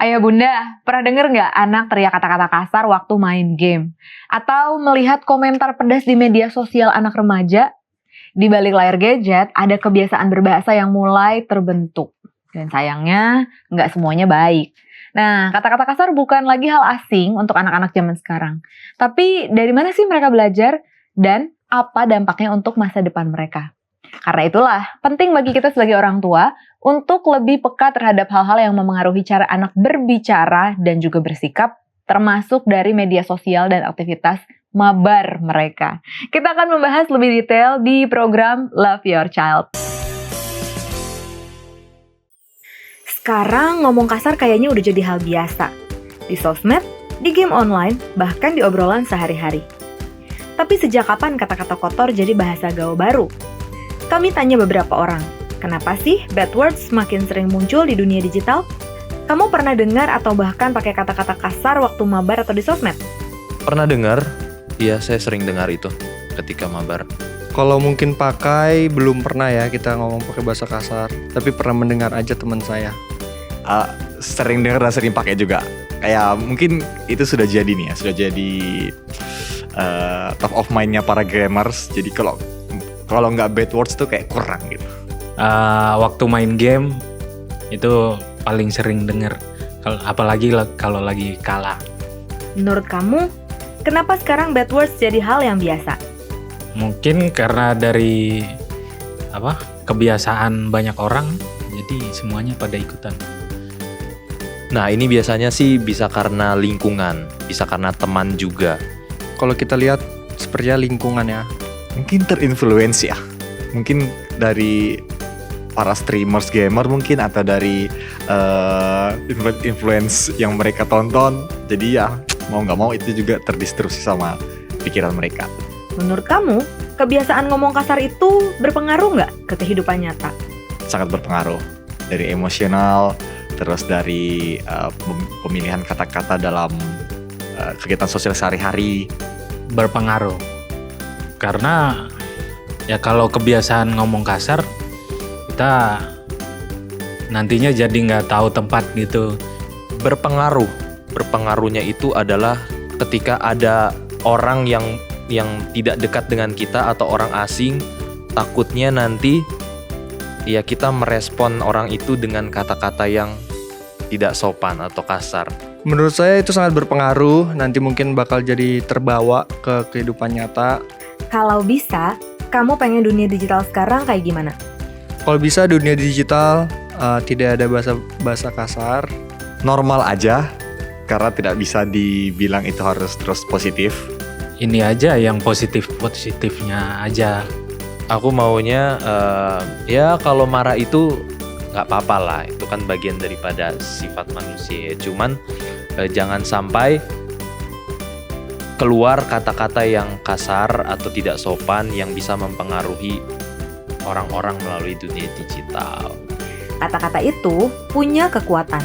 Ayah bunda, pernah denger nggak anak teriak kata-kata kasar waktu main game? Atau melihat komentar pedas di media sosial anak remaja? Di balik layar gadget, ada kebiasaan berbahasa yang mulai terbentuk. Dan sayangnya, nggak semuanya baik. Nah, kata-kata kasar bukan lagi hal asing untuk anak-anak zaman sekarang. Tapi dari mana sih mereka belajar? Dan apa dampaknya untuk masa depan mereka? Karena itulah, penting bagi kita sebagai orang tua untuk lebih peka terhadap hal-hal yang memengaruhi cara anak berbicara dan juga bersikap, termasuk dari media sosial dan aktivitas mabar mereka. Kita akan membahas lebih detail di program Love Your Child. Sekarang ngomong kasar kayaknya udah jadi hal biasa. Di sosmed, di game online, bahkan di obrolan sehari-hari. Tapi sejak kapan kata-kata kotor jadi bahasa gaul baru? Kami tanya beberapa orang, kenapa sih bad words semakin sering muncul di dunia digital? Kamu pernah dengar atau bahkan pakai kata-kata kasar waktu mabar atau di sosmed? Pernah dengar? Iya, saya sering dengar itu ketika mabar. Kalau mungkin pakai, belum pernah ya kita ngomong pakai bahasa kasar. Tapi pernah mendengar aja teman saya. Sering dengar dan sering pakai juga. Kayak mungkin itu sudah jadi nih ya, sudah jadi top of mind-nya para gamers. Jadi kalau nggak bad words tuh kayak kurang gitu. Waktu main game itu paling sering denger, apalagi kalau lagi kalah. Menurut kamu, kenapa sekarang bad words jadi hal yang biasa? Mungkin karena dari kebiasaan banyak orang, jadi semuanya pada ikutan. Nah, ini biasanya sih bisa karena lingkungan, bisa karena teman juga. Kalau kita lihat sepertinya lingkungan ya. Mungkin terinfluence ya. Mungkin dari para streamers gamer mungkin, atau dari influence yang mereka tonton. Jadi ya mau nggak mau itu juga terdistruksi sama pikiran mereka. Menurut kamu, kebiasaan ngomong kasar itu berpengaruh nggak ke kehidupan nyata? Sangat berpengaruh. Dari emosional, terus dari pemilihan kata-kata dalam kegiatan sosial sehari-hari. Berpengaruh. Karena ya kalau kebiasaan ngomong kasar, kita nantinya jadi nggak tahu tempat gitu. Berpengaruh. Berpengaruhnya itu adalah ketika ada orang yang tidak dekat dengan kita atau orang asing, takutnya nanti ya kita merespon orang itu dengan kata-kata yang tidak sopan atau kasar. Menurut saya itu sangat berpengaruh, nanti mungkin bakal jadi terbawa ke kehidupan nyata. Kalau bisa, kamu pengen dunia digital sekarang kayak gimana? Kalau bisa dunia digital tidak ada bahasa kasar. Normal aja, karena tidak bisa dibilang itu harus terus positif. Ini aja yang positifnya aja. Aku maunya ya kalau marah itu nggak apa-apa lah, itu kan bagian daripada sifat manusia. Cuman jangan sampai keluar kata-kata yang kasar atau tidak sopan yang bisa mempengaruhi orang-orang melalui dunia digital. Kata-kata itu punya kekuatan.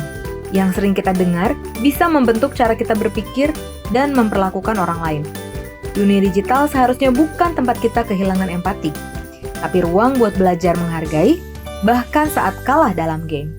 Yang sering kita dengar bisa membentuk cara kita berpikir dan memperlakukan orang lain. Dunia digital seharusnya bukan tempat kita kehilangan empati, tapi ruang buat belajar menghargai, bahkan saat kalah dalam game.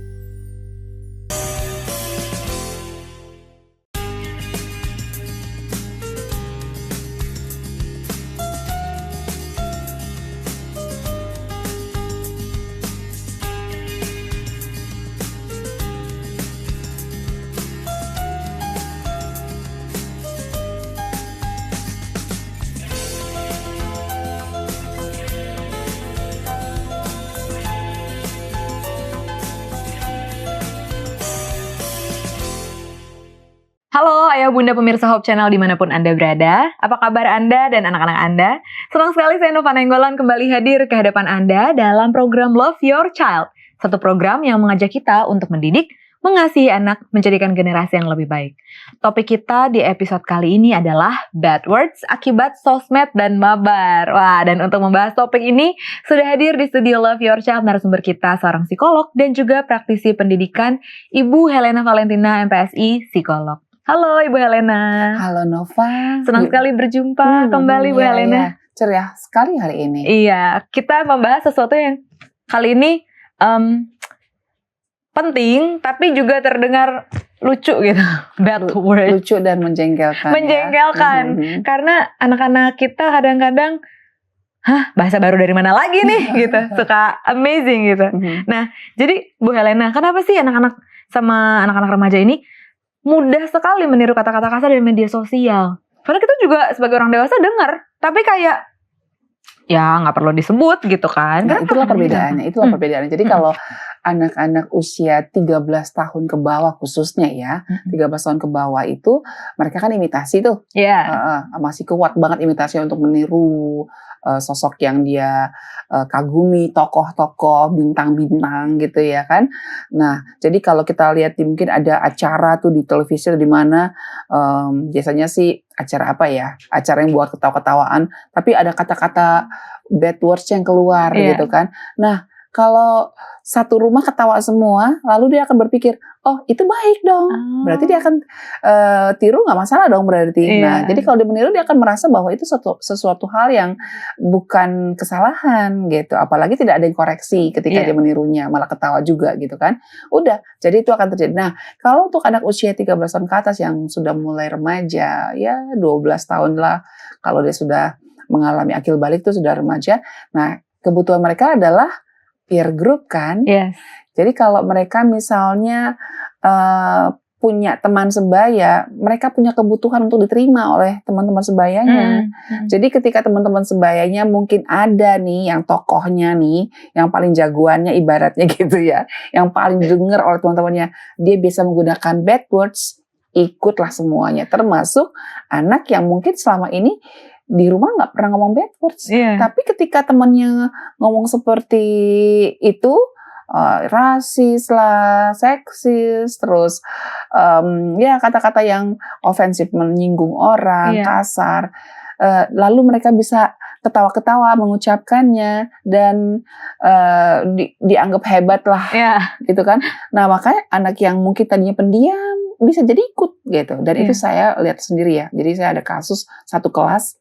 Halo ayah bunda pemirsa Hope Channel dimanapun Anda berada. Apa kabar Anda dan anak-anak Anda? Senang sekali saya Nova Nainggolan kembali hadir ke hadapan Anda dalam program Love Your Child. Satu program yang mengajak kita untuk mendidik, mengasihi anak, menjadikan generasi yang lebih baik. Topik kita di episode kali ini adalah bad words akibat sosmed dan mabar. Wah, dan untuk membahas topik ini sudah hadir di studio Love Your Child narasumber kita seorang psikolog dan juga praktisi pendidikan Ibu Helena Valentina MPSI, psikolog. Halo Ibu Helena. Halo Nova. Senang sekali berjumpa kembali Bu Helena. Ceria sekali hari ini. Iya, kita membahas sesuatu yang kali ini penting tapi juga terdengar lucu gitu. Bad word. Lucu dan menjengkelkan. Menjengkelkan. Ya. Mhm. Karena anak-anak kita kadang-kadang, bahasa baru dari mana lagi nih gitu. Suka amazing gitu. Mhm. Jadi Bu Helena, kenapa sih anak-anak sama anak-anak remaja ini mudah sekali meniru kata-kata kasar dari media sosial? Padahal kita juga sebagai orang dewasa dengar, tapi kayak ya nggak perlu disebut gitu kan. Nah, itulah perbedaannya. Perbedaannya. Jadi kalau anak-anak usia 13 tahun ke bawah khususnya ya, 13 tahun ke bawah itu mereka kan imitasi tuh. Iya. Masih kuat banget imitasi untuk meniru sosok yang dia kagumi, tokoh-tokoh, bintang-bintang gitu ya kan. Nah, jadi kalau kita lihat mungkin ada acara tuh di televisi di mana biasanya sih acara apa ya? Acara yang buat ketawa-ketawaan, tapi ada kata-kata bad words yang keluar gitu kan. Nah, kalau satu rumah ketawa semua, lalu dia akan berpikir, oh itu baik dong. Berarti dia akan tiru nggak masalah dong berarti. Iya. Nah, jadi kalau dia meniru dia akan merasa bahwa itu sesuatu hal yang bukan kesalahan gitu. Apalagi tidak ada yang koreksi ketika dia menirunya, malah ketawa juga gitu kan. Udah, jadi itu akan terjadi. Nah, kalau untuk anak usia 13 tahun ke atas yang sudah mulai remaja, ya 12 tahun lah, kalau dia sudah mengalami akil balik itu sudah remaja. Nah, kebutuhan mereka adalah peer group kan. Yes. Jadi kalau mereka misalnya punya teman sebaya, mereka punya kebutuhan untuk diterima oleh teman-teman sebayanya. Jadi ketika teman-teman sebayanya mungkin ada nih yang tokohnya nih, yang paling jagoannya ibaratnya gitu ya, yang paling didengar oleh teman-temannya, dia bisa menggunakan bad words, ikutlah semuanya. Termasuk anak yang mungkin selama ini di rumah nggak pernah ngomong bad words, tapi ketika temannya ngomong seperti itu, rasis lah, seksis, terus ya kata-kata yang ofensif, menyinggung orang, kasar, lalu mereka bisa ketawa-ketawa mengucapkannya dan dianggap hebat lah, gitu kan. Nah makanya anak yang mungkin tadinya pendiam bisa jadi ikut gitu, dan itu saya lihat sendiri ya. Jadi saya ada kasus satu kelas,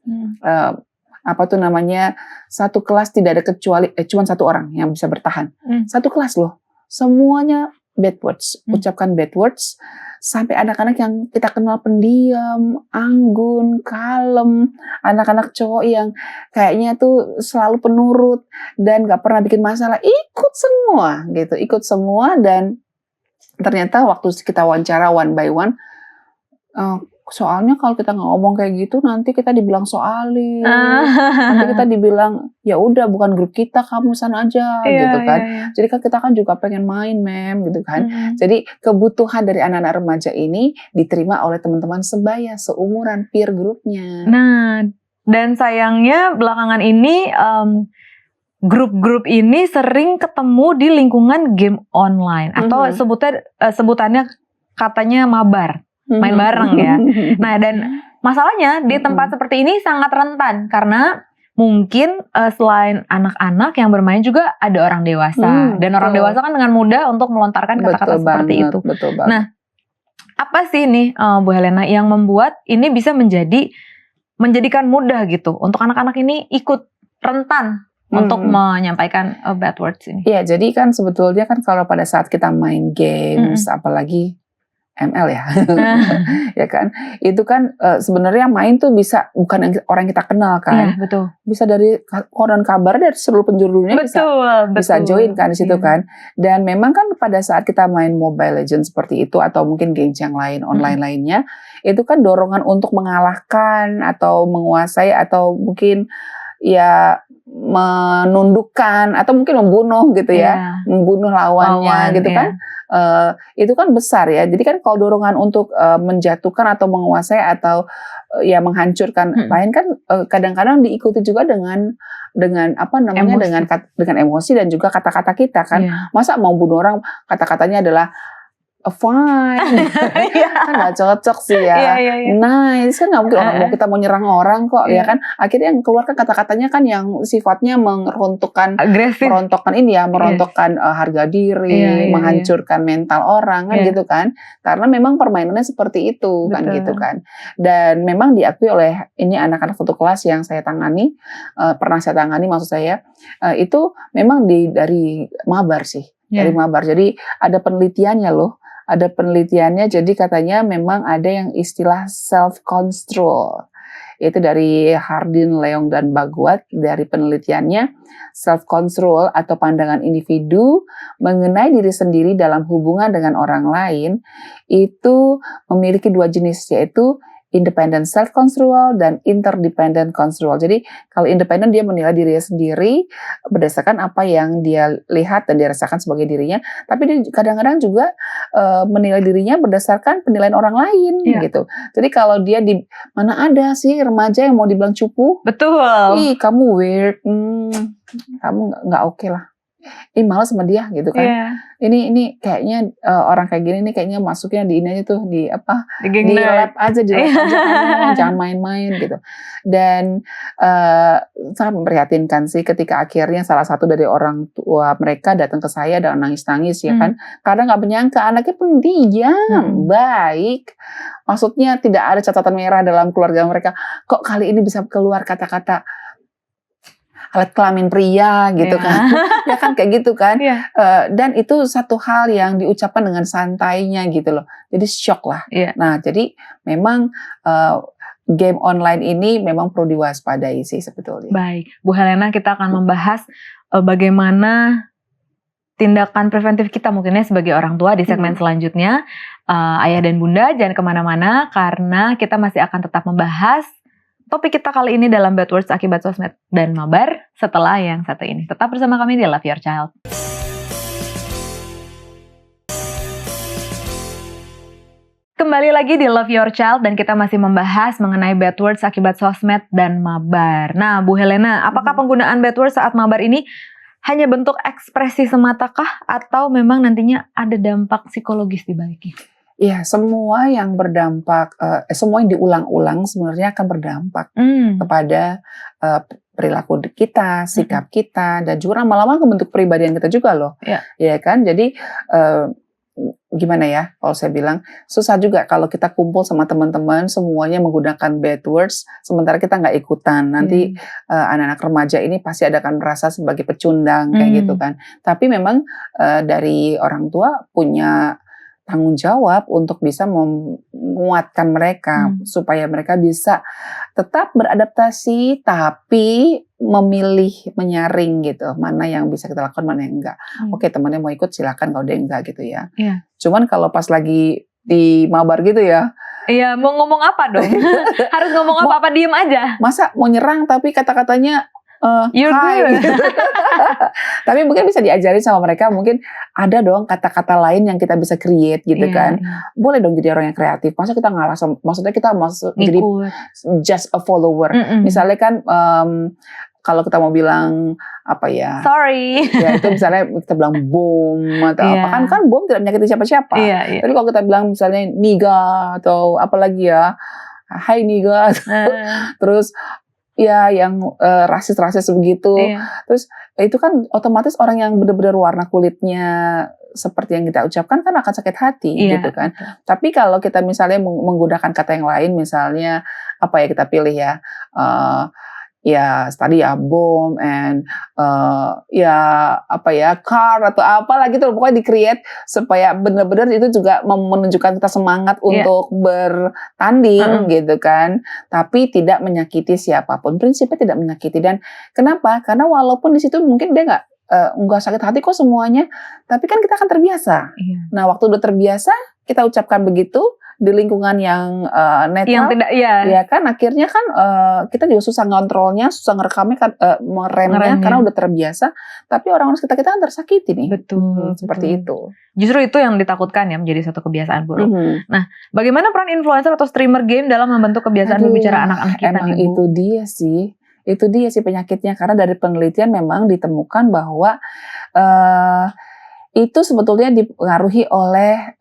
satu kelas tidak ada kecuali cuma satu orang yang bisa bertahan. Satu kelas loh, semuanya bad words, ucapkan bad words, sampai anak-anak yang kita kenal pendiam, anggun, kalem, anak-anak cowok yang kayaknya tuh selalu penurut dan gak pernah bikin masalah, ikut semua gitu, ikut semua. Dan ternyata waktu kita wawancara one by one, soalnya kalau kita nggak ngomong kayak gitu nanti kita dibilang soalis, nanti kita dibilang ya udah bukan grup kita, kamu sana aja gitu kan. Jadi kan kita kan juga pengen main gitu kan. Jadi kebutuhan dari anak-anak remaja ini diterima oleh teman-teman sebaya, seumuran, peer grupnya. Nah, dan sayangnya belakangan ini grup-grup ini sering ketemu di lingkungan game online atau sebutannya katanya mabar, main bareng ya. Nah, dan masalahnya di tempat seperti ini sangat rentan karena mungkin selain anak-anak yang bermain juga ada orang dewasa, dan orang dewasa kan dengan mudah untuk melontarkan kata-kata seperti itu. Betul banget. Nah, apa sih nih Bu Helena yang membuat ini bisa menjadikan mudah gitu untuk anak-anak ini ikut rentan untuk menyampaikan bad words ini? Iya, jadi kan sebetulnya kan kalau pada saat kita main games, apalagi ML ya, ya kan, itu kan sebenarnya main tuh bisa bukan orang yang kita kenal kan, betul. Bisa dari koran kabar dari seluruh penjuru dunia, bisa join kan di situ kan. Dan memang kan pada saat kita main Mobile Legends seperti itu atau mungkin games yang lain online lainnya, itu kan dorongan untuk mengalahkan atau menguasai atau mungkin ya menundukkan atau mungkin membunuh gitu ya, membunuh lawannya gitu kan. Itu kan besar ya. Jadi kan kalau dorongan untuk menjatuhkan atau menguasai atau ya menghancurkan lain kan kadang-kadang diikuti juga dengan apa namanya, dengan emosi dan juga kata-kata kita kan. Masa mau bunuh orang kata-katanya adalah fine, kan nggak cocok sih ya. Nice kan nggak mungkin orang kita mau nyerang orang kok ya kan. Akhirnya yang keluar kan kata-katanya kan yang sifatnya merontokkan, merontokkan ini ya, merontokkan harga diri, menghancurkan mental orang kan gitu kan. Karena memang permainannya seperti itu kan gitu kan. Dan memang diakui oleh ini anak-anak satu kelas yang saya tangani, pernah saya tangani maksud saya, itu memang dari mabar sih, dari mabar. Jadi ada penelitiannya loh. ada penelitiannya, jadi katanya memang ada yang istilah self control. Itu dari Hardin, Leong, dan Bagwat. Dari penelitiannya, self control atau pandangan individu mengenai diri sendiri dalam hubungan dengan orang lain itu memiliki 2 jenis, yaitu independent self control dan interdependent control. Jadi kalau independent dia menilai dirinya sendiri berdasarkan apa yang dia lihat dan dia rasakan sebagai dirinya, tapi dia kadang-kadang juga menilai dirinya berdasarkan penilaian orang lain gitu. Jadi kalau dia di mana ada sih remaja yang mau dibilang cupu, Betul. ih kamu weird, kamu nggak oke lah. Malas sama dia gitu kan. Iya. Ini kayaknya orang kayak gini nih kayaknya masuknya di ini aja tuh di Di lab aja kamu, jangan main-main gitu. Dan sangat memprihatinkan sih ketika akhirnya salah satu dari orang tua mereka datang ke saya dan nangis-nangis ya kan. Karena nggak menyangka anaknya pendiam, baik. Maksudnya tidak ada catatan merah dalam keluarga mereka. Kok kali ini bisa keluar kata-kata alat kelamin pria gitu kan, ya kan kayak gitu kan, dan itu satu hal yang diucapkan dengan santainya gitu loh, jadi shock lah. Nah jadi memang game online ini memang perlu diwaspadai sih sebetulnya. Baik, Bu Helena, kita akan membahas bagaimana tindakan preventif kita mungkinnya sebagai orang tua di segmen selanjutnya. Ayah dan Bunda jangan kemana-mana karena kita masih akan tetap membahas topik kita kali ini dalam Bad Words akibat sosmed dan mabar setelah yang satu ini. Tetap bersama kami di Love Your Child. Kembali lagi di Love Your Child dan kita masih membahas mengenai bad words akibat sosmed dan mabar. Nah, Bu Helena, apakah penggunaan bad words saat mabar ini hanya bentuk ekspresi sematakah atau memang nantinya ada dampak psikologis di baliknya? Iya, semua yang berdampak, semua yang diulang-ulang sebenarnya akan berdampak kepada perilaku kita, sikap kita, dan juga lama-lama bentuk kepribadian kita juga loh. Ya kan, jadi gimana ya, kalau saya bilang susah juga kalau kita kumpul sama teman-teman semuanya menggunakan bad words, sementara kita nggak ikutan. Nanti anak-anak remaja ini pasti akan merasa sebagai pecundang kayak gitu kan. Tapi memang dari orang tua punya tanggung jawab untuk bisa menguatkan mereka supaya mereka bisa tetap beradaptasi tapi memilih, menyaring gitu mana yang bisa kita lakukan, mana yang enggak. Oke, temannya mau ikut silakan, kalau dia enggak gitu ya. Cuman kalau pas lagi di mabar gitu ya, iya, mau ngomong apa dong? Harus ngomong apa diem aja? Masa mau nyerang tapi kata-katanya You're good. Tapi mungkin bisa diajarin sama mereka, mungkin ada dong kata-kata lain yang kita bisa create gitu kan. Boleh dong jadi orang yang kreatif. Masa kita ngalah, maksudnya kita jadi just a follower. Misalnya kan kalau kita mau bilang apa ya? Sorry. Ya itu misalnya kita bilang bom atau apa kan bom tidak menyakiti siapa-siapa. Tapi kalau kita bilang misalnya niga atau apa lagi ya, hai niga, terus ya yang rasis-rasis begitu. Terus itu kan otomatis orang yang benar-benar warna kulitnya seperti yang kita ucapkan kan akan sakit hati gitu kan. Tapi kalau kita misalnya menggunakan kata yang lain, misalnya apa ya kita pilih ya, ya tadi ya bom and ya apa ya car atau apa lagi tuh, pokoknya di-create supaya benar-benar itu juga menunjukkan kita semangat untuk bertanding gitu kan, tapi tidak menyakiti siapapun. Prinsipnya tidak menyakiti. Dan kenapa? Karena walaupun di situ mungkin dia nggak sakit hati kok semuanya, tapi kan kita akan terbiasa. Nah, waktu udah terbiasa kita ucapkan begitu di lingkungan yang netral, yang tidak, ya kan akhirnya kan kita juga susah ngontrolnya, susah ngerekamnya kan, meremnya karena udah terbiasa. Tapi orang-orang sekitar kita kan tersakiti nih. Betul, seperti itu. Justru itu yang ditakutkan ya, menjadi satu kebiasaan buruk. Nah, bagaimana peran influencer atau streamer game dalam membentuk kebiasaan berbicara anak-anak kita? Emang nih, Bu? itu dia sih penyakitnya, karena dari penelitian memang ditemukan bahwa itu sebetulnya dipengaruhi oleh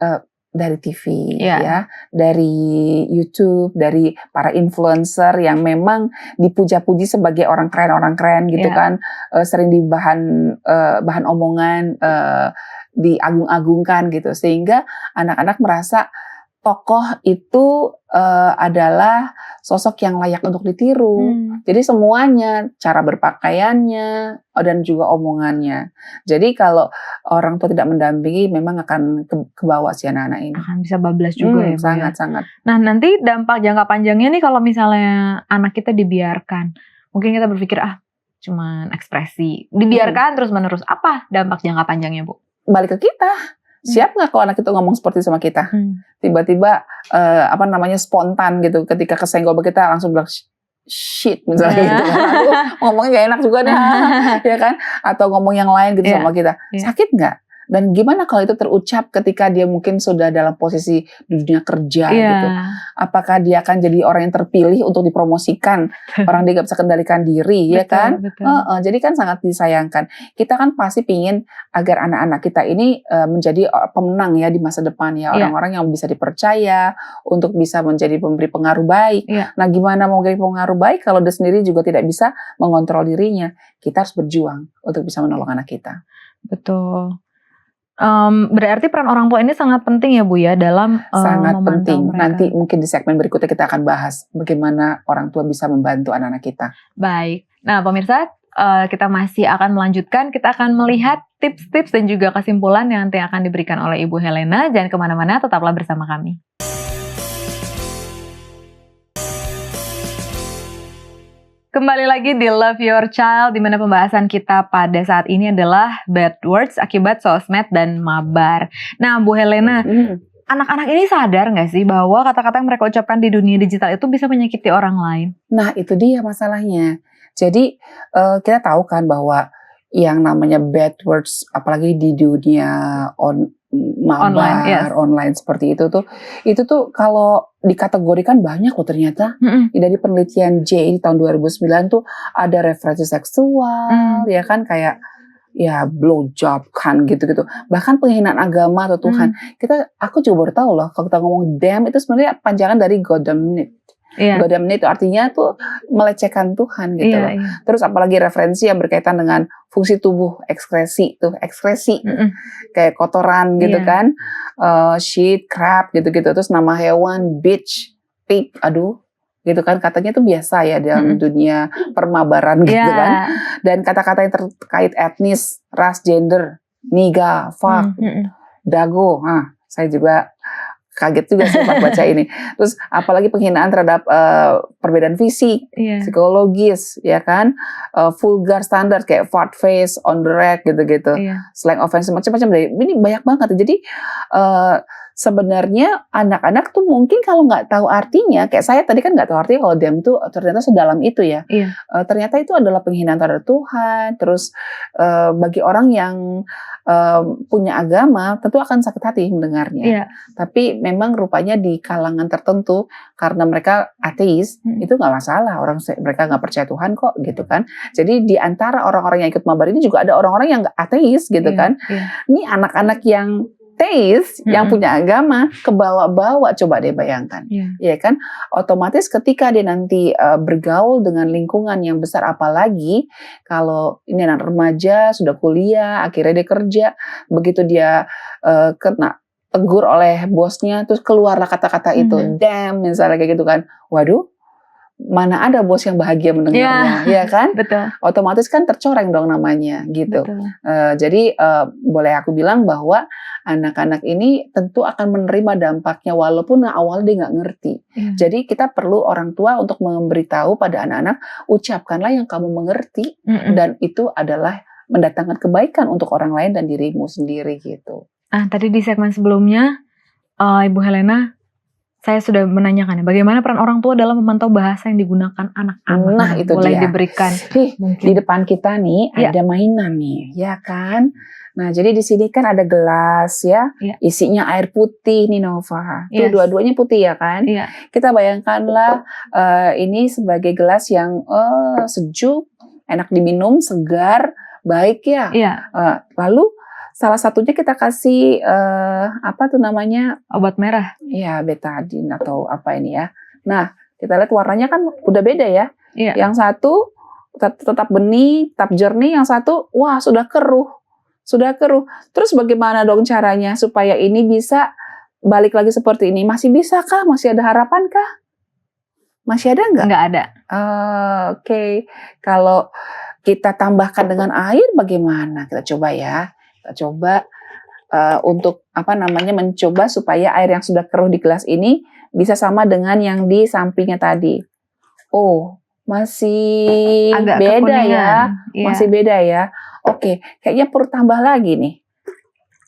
dari TV ya, dari YouTube, dari para influencer yang memang dipuja-puji sebagai orang keren gitu kan, sering di bahan omongan, diagung-agungkan gitu, sehingga anak-anak merasa tokoh itu adalah sosok yang layak untuk ditiru. Jadi semuanya, cara berpakaiannya dan juga omongannya. Jadi kalau orang tua tidak mendampingi, memang akan ke bawah si anak-anak ini. Akan bisa bablas juga ya, Bu, ya. Sangat-sangat. Nah, nanti dampak jangka panjangnya nih kalau misalnya anak kita dibiarkan. Mungkin kita berpikir, cuman ekspresi. Dibiarkan terus-menerus. Apa dampak jangka panjangnya, Bu? Balik ke kita. Siap nggak kalau anak itu ngomong seperti sama kita? Tiba-tiba spontan gitu, ketika kesenggol kita langsung bilang shit misalnya gitu. Aduh, ngomongnya gak enak juga nih, ya kan? Atau ngomong yang lain gitu sama kita. Sakit nggak? Dan gimana kalau itu terucap ketika dia mungkin sudah dalam posisi di dunia kerja gitu? Apakah dia akan jadi orang yang terpilih untuk dipromosikan? Orang dia gak bisa kendalikan diri, ya kan? Jadi kan sangat disayangkan. Kita kan pasti pingin agar anak-anak kita ini menjadi pemenang ya di masa depan ya. Orang-orang yang bisa dipercaya untuk bisa menjadi pemberi pengaruh baik. Nah, gimana mau jadi pengaruh baik kalau dia sendiri juga tidak bisa mengontrol dirinya? Kita harus berjuang untuk bisa menolong anak kita. Betul. Berarti peran orang tua ini sangat penting ya, Bu, ya, dalam sangat memantau penting. mereka. Nanti mungkin di segmen berikutnya kita akan bahas bagaimana orang tua bisa membantu anak-anak kita. Baik. Nah, pemirsa, kita masih akan melanjutkan. Kita akan melihat tips-tips dan juga kesimpulan yang nanti akan diberikan oleh Ibu Helena. Jangan kemana-mana, tetaplah bersama kami. Kembali lagi di Love Your Child, di mana pembahasan kita pada saat ini adalah bad words akibat sosmed dan mabar. Nah, Bu Helena, anak-anak ini sadar nggak sih bahwa kata-kata yang mereka ucapkan di dunia digital itu bisa menyakiti orang lain? Nah, itu dia masalahnya. Jadi, kita tahu kan bahwa yang namanya bad words, apalagi di dunia mabar, online seperti itu tuh kalau dikategorikan banyak loh ternyata. Dari penelitian J di tahun 2009 tuh ada referensi seksual, ya kan, kayak ya blowjob kan gitu-gitu. Bahkan penghinaan agama atau Tuhan. Aku juga baru tahu loh kalau kita ngomong damn itu sebenarnya panjangan dari God damn it. God damn it itu artinya tuh melecehkan Tuhan gitu loh. Terus apalagi referensi yang berkaitan dengan fungsi tubuh, ekskresi kayak kotoran gitu kan, shit, crap gitu-gitu. Terus nama hewan, bitch, pig, aduh gitu kan, katanya itu biasa ya dalam dunia permabaran gitu kan. Dan kata-kata yang terkait etnis, ras, gender, niga, fuck, dago, saya juga kaget juga sih pas baca ini. Terus apalagi penghinaan terhadap perbedaan fisik, psikologis, ya kan, vulgar standar kayak fart face, on the rack gitu-gitu, slang offensive, macam-macam deh. Ini banyak banget. Jadi sebenarnya anak-anak tuh mungkin kalau nggak tahu artinya, kayak saya tadi kan nggak tahu artinya kalau damn tuh ternyata sedalam itu ya. Ternyata itu adalah penghinaan terhadap Tuhan. Terus bagi orang yang punya agama tentu akan sakit hati mendengarnya. Tapi memang rupanya di kalangan tertentu karena mereka ateis itu nggak masalah, mereka nggak percaya Tuhan kok gitu kan. Jadi di antara orang-orang yang ikut mabar ini juga ada orang-orang yang nggak ateis gitu kan. Ini anak-anak yang teis yang punya agama kebawa-bawa, coba deh bayangkan, ya kan? Otomatis ketika dia nanti bergaul dengan lingkungan yang besar, apalagi kalau ini anak remaja sudah kuliah, akhirnya dia kerja, begitu dia kena tegur oleh bosnya, terus keluarlah kata-kata itu, damn misalnya kayak gitu kan, waduh. Mana ada bos yang bahagia mendengarnya, ya kan? Betul. Otomatis kan tercoreng dong namanya, gitu. Jadi boleh aku bilang bahwa anak-anak ini tentu akan menerima dampaknya walaupun awal dia nggak ngerti. Jadi kita perlu orang tua untuk memberitahu pada anak-anak, ucapkanlah yang kamu mengerti dan itu adalah mendatangkan kebaikan untuk orang lain dan dirimu sendiri gitu. Tadi di segmen sebelumnya, Ibu Helena, saya sudah menanyakan bagaimana peran orang tua dalam memantau bahasa yang digunakan anak-anak. Nah, itu boleh dia. Diberikan. Mungkin. Di depan kita nih ada mainan nih, ya kan? Nah, jadi di sini kan ada gelas ya, isinya air putih nih Nova. Tuh dua-duanya putih ya kan? Kita bayangkanlah ini sebagai gelas yang sejuk, enak diminum, segar, baik ya. Lalu salah satunya kita kasih apa tuh namanya, obat merah. Iya, betadine atau apa ini ya. Nah, kita lihat warnanya kan udah beda ya. Yang satu tetap bening, tetap jernih. Yang satu, wah sudah keruh. Terus bagaimana dong caranya supaya ini bisa balik lagi seperti ini, masih bisa kah? Masih ada harapan kah? Masih ada nggak? Nggak ada. Oke. Kalau kita tambahkan dengan air bagaimana? Kita coba ya. Kita coba untuk mencoba supaya air yang sudah keruh di gelas ini bisa sama dengan yang di sampingnya tadi. Oh, masih Agak beda kekuningan. ya. Iya. Masih beda ya. Oke, kayaknya perlu tambah lagi nih.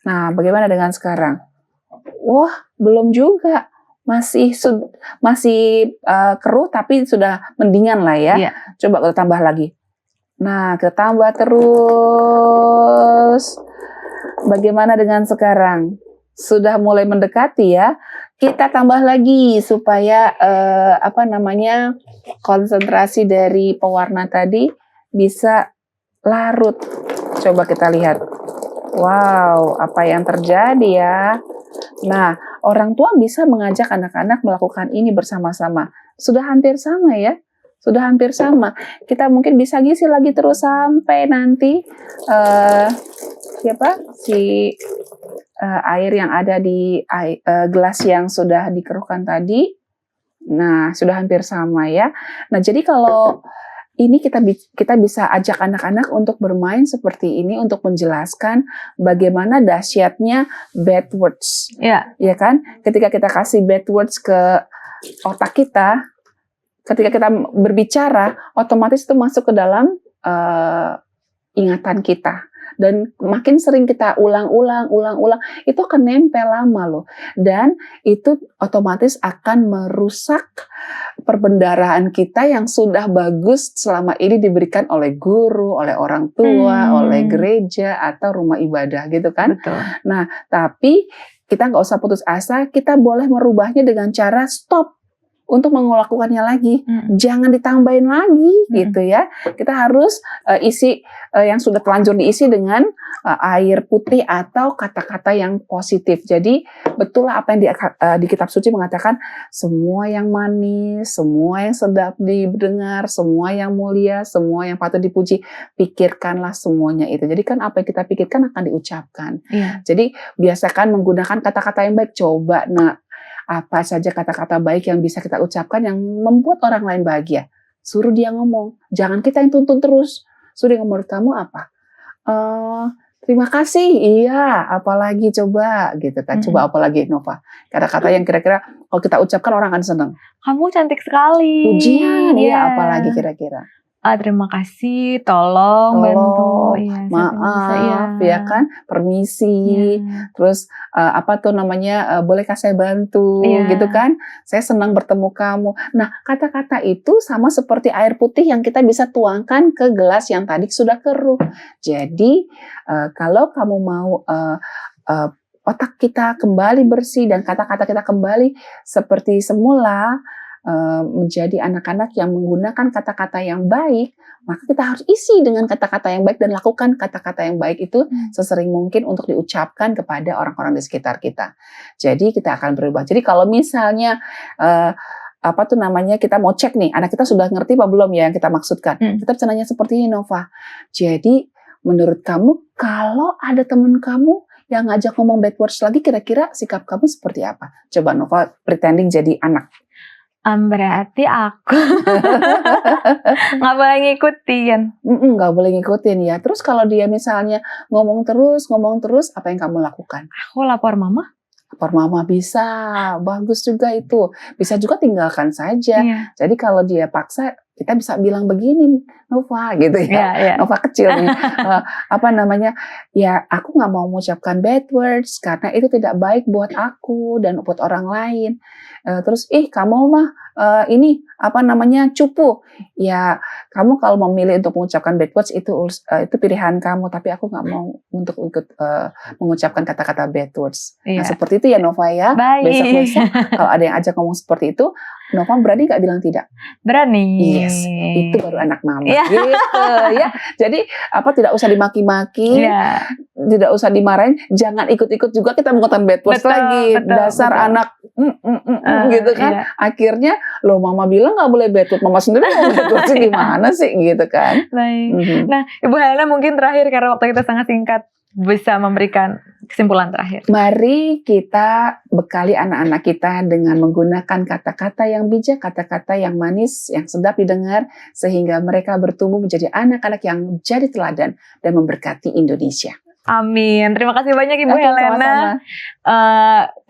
Nah, bagaimana dengan sekarang? Wah, belum juga. Masih keruh tapi sudah mendingan lah ya. Iya. Coba kita tambah lagi. Nah, kita tambah terus. Bagaimana dengan sekarang? Sudah mulai mendekati ya. Kita tambah lagi supaya konsentrasi dari pewarna tadi bisa larut. Coba kita lihat. Wow, apa yang terjadi ya? Nah, orang tua bisa mengajak anak-anak melakukan ini bersama-sama. Sudah hampir sama ya. Sudah hampir sama. Kita mungkin bisa ngisi lagi terus sampai nanti air yang ada di gelas yang sudah dikeruhkan tadi. Nah, sudah hampir sama ya. Nah, jadi kalau ini kita bisa ajak anak-anak untuk bermain seperti ini untuk menjelaskan bagaimana dahsyatnya bad words. Iya. Ya kan? Ketika kita kasih bad words ke otak kita, ketika kita berbicara, otomatis itu masuk ke dalam ingatan kita. Dan makin sering kita ulang-ulang, itu akan nempel lama loh. Dan itu otomatis akan merusak perbendaharaan kita yang sudah bagus selama ini diberikan oleh guru, oleh orang tua, oleh gereja, atau rumah ibadah gitu kan. Betul. Nah, tapi kita nggak usah putus asa, kita boleh merubahnya dengan cara stop untuk melakukannya lagi. Jangan ditambahin lagi gitu ya. Kita harus isi yang sudah telanjur diisi dengan air putih atau kata-kata yang positif. Jadi betul lah apa yang di kitab suci mengatakan, semua yang manis, semua yang sedap didengar, semua yang mulia, semua yang patut dipuji, pikirkanlah semuanya itu. Jadi kan apa yang kita pikirkan akan diucapkan. Iya. Jadi biasakan menggunakan kata-kata yang baik. Coba apa saja kata-kata baik yang bisa kita ucapkan yang membuat orang lain bahagia. Suruh dia ngomong. Jangan kita yang tuntun terus. Suruh dia ngomong, kamu apa? Terima kasih. Iya, apalagi coba gitu kan. Coba apalagi Nova. Kata-kata yang kira-kira kalau kita ucapkan orang akan senang. Kamu cantik sekali. Pujian, Iya. iya apalagi kira-kira. Terima kasih, tolong bantu. Iya, maaf, ya kan, permisi, Iya. terus bolehkah saya bantu, Iya. gitu kan, saya senang bertemu kamu. Nah, kata-kata itu sama seperti air putih yang kita bisa tuangkan ke gelas yang tadi sudah keruh. Jadi, kalau kamu mau otak kita kembali bersih dan kata-kata kita kembali seperti semula, menjadi anak-anak yang menggunakan kata-kata yang baik, maka kita harus isi dengan kata-kata yang baik dan lakukan kata-kata yang baik itu sesering mungkin untuk diucapkan kepada orang-orang di sekitar kita. Jadi kita akan berubah. Jadi kalau misalnya kita mau cek nih, anak kita sudah ngerti apa belum ya yang kita maksudkan. Kita bisa nanya seperti ini, Nova. Jadi menurut kamu kalau ada teman kamu yang ngajak ngomong bad words lagi, kira-kira sikap kamu seperti apa? Coba Nova pretending jadi anak. Berarti aku nggak boleh ngikutin. Nggak boleh ngikutin ya. Terus kalau dia misalnya ngomong terus, apa yang kamu lakukan? Aku lapor mama. Lapor mama bisa, bagus juga itu. Bisa juga tinggalkan saja. Iya. Jadi kalau dia paksa, kita bisa bilang begini, Nova, gitu ya. Iya. Nova kecil nih. Ya aku nggak mau mengucapkan bad words karena itu tidak baik buat aku dan buat orang lain. Terus kamu mah cupu. Ya kamu kalau memilih untuk mengucapkan bad words itu pilihan kamu, tapi aku nggak mau untuk ikut mengucapkan kata-kata bad words. Iya. Nah seperti itu ya Nova ya. Baik. Besok-besok kalau ada yang ajak ngomong seperti itu, Nova berani nggak bilang tidak? Berani. Yes, itu baru anak mama. Iya. Gitu ya. Jadi tidak usah dimaki-maki, Iya. tidak usah dimarahin, jangan ikut-ikut juga kita menggunakan bad words lagi. Dasar anak gitu kan. Iya. Akhirnya loh mama bilang nggak boleh bad words, mama sendiri mau bad words gimana sih gitu kan. Baik. Nah, Ibu Helena mungkin terakhir karena waktu kita sangat singkat. bisa memberikan kesimpulan terakhir. Mari kita bekali anak-anak kita dengan menggunakan kata-kata yang bijak, kata-kata yang manis, yang sedap didengar, sehingga mereka bertumbuh menjadi anak-anak yang jadi teladan dan memberkati Indonesia. Amin. Terima kasih banyak Ibu Oke, Helena. sama-sama.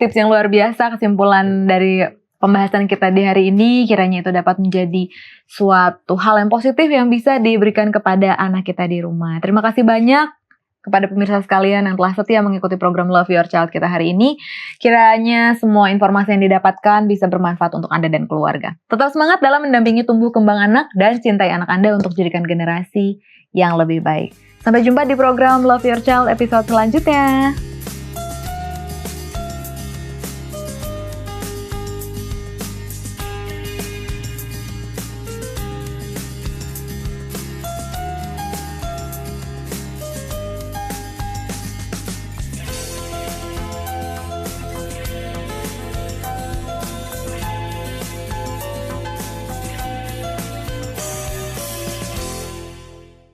Tips yang luar biasa, kesimpulan dari pembahasan kita di hari ini kiranya itu dapat menjadi suatu hal yang positif yang bisa diberikan kepada anak kita di rumah. Terima kasih banyak kepada pemirsa sekalian yang telah setia mengikuti program Love Your Child kita hari ini. Kiranya semua informasi yang didapatkan bisa bermanfaat untuk Anda dan keluarga. Tetap semangat dalam mendampingi tumbuh kembang anak dan cintai anak Anda untuk jadikan generasi yang lebih baik. Sampai jumpa di program Love Your Child episode selanjutnya.